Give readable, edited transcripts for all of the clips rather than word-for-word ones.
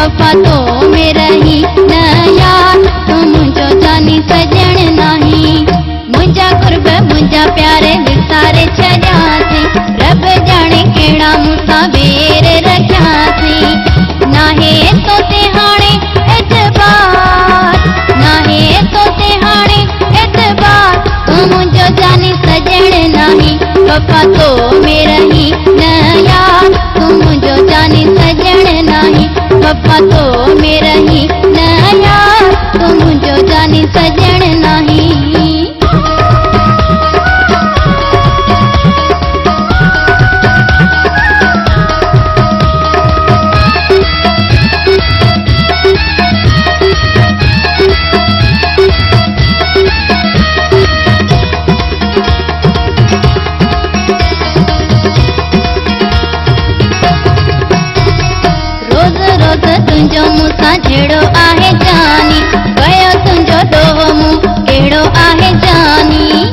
वफा तो में रही न यार तू मुझो जानी सजण नहीं। मुझा कुर्ब मुझा प्यारे विसारे छड़ियासी रब जाने केड़ा मूसा बेर रखियासी। नाहे तो ते हाणे एतबार नाहे तो ते हाणे एतबार तू मुझो जानी सजण नहीं। वफा तो में रही न यार तू मुझो जानी सजण नहीं। वफा तो में रही न यार तू मुझो जानी सजण नहीं। तुंजो मूसा झेड़ो आहे जानी गयो तुंजो डोहो मुंह केड़ो आहे जानी।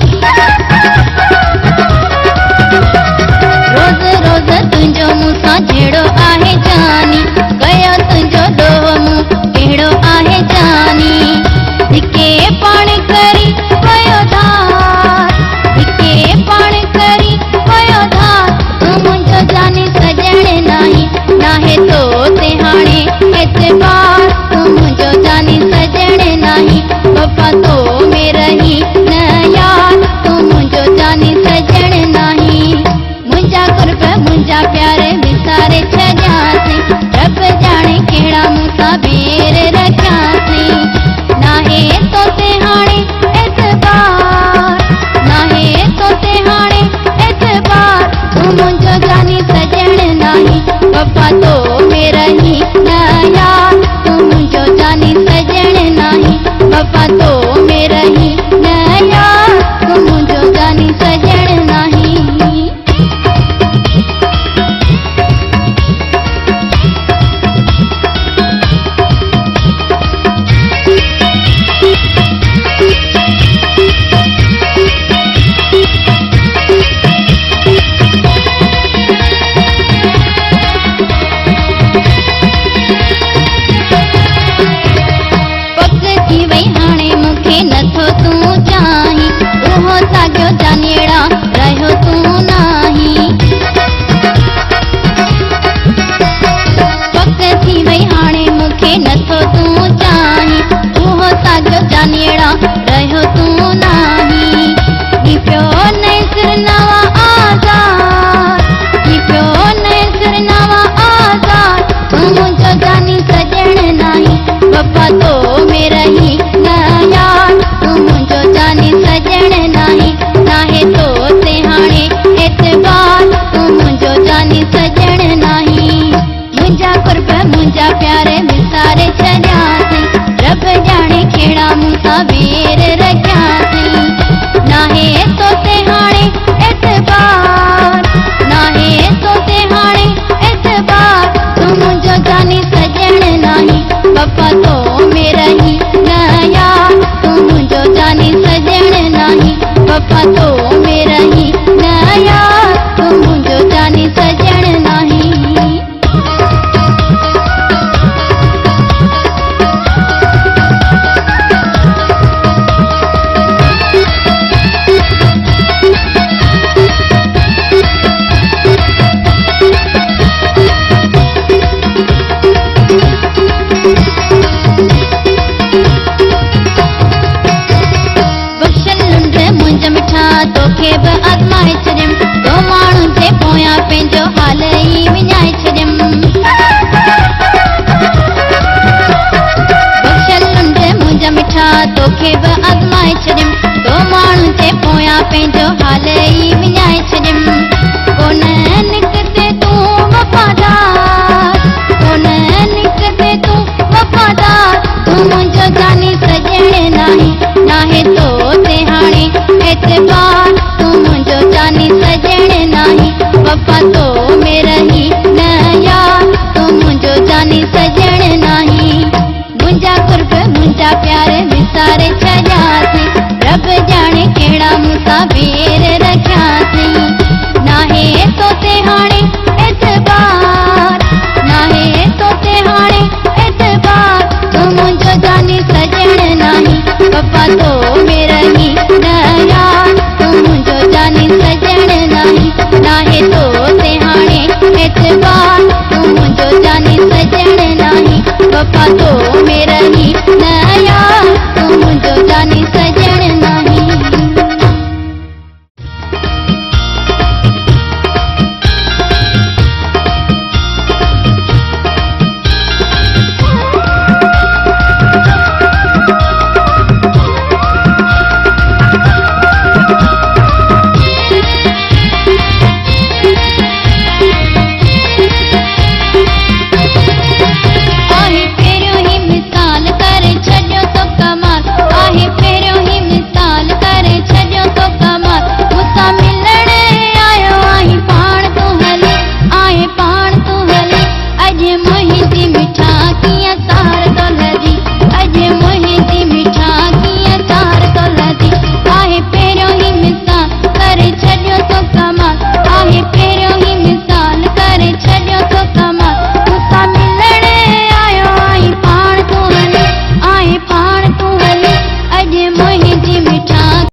रोज रोज तुंजो मूसा झेड़ो आहे जानी गयो तुंजो डोहो मुंह केड़ो आहे जानी। धिके पाण करी वयो धार धिके पाण करी वयो धार तू मुझो जानी सजण नहीं। नाहे तो ते हाणे एतबार तू मुझो जानी सजण नहीं। वफा तो में रही न यार तू मुझो जानी सजण नहीं। मुझा कुर्ब मुझा प्यारे विसारे छड़ियासी रब जाने केड़ा मूसा बेर रखियासी। नाहे तो ते हाणे एतबार नाहे तो ते हाणे एतबार तू मुझो जानी सजण नहीं। वफा तो में रही न यार तू मुझो जानी सजण नहीं। वफा तो में रही न यार तू मुझो जानी सजण नहीं। पप्पा तो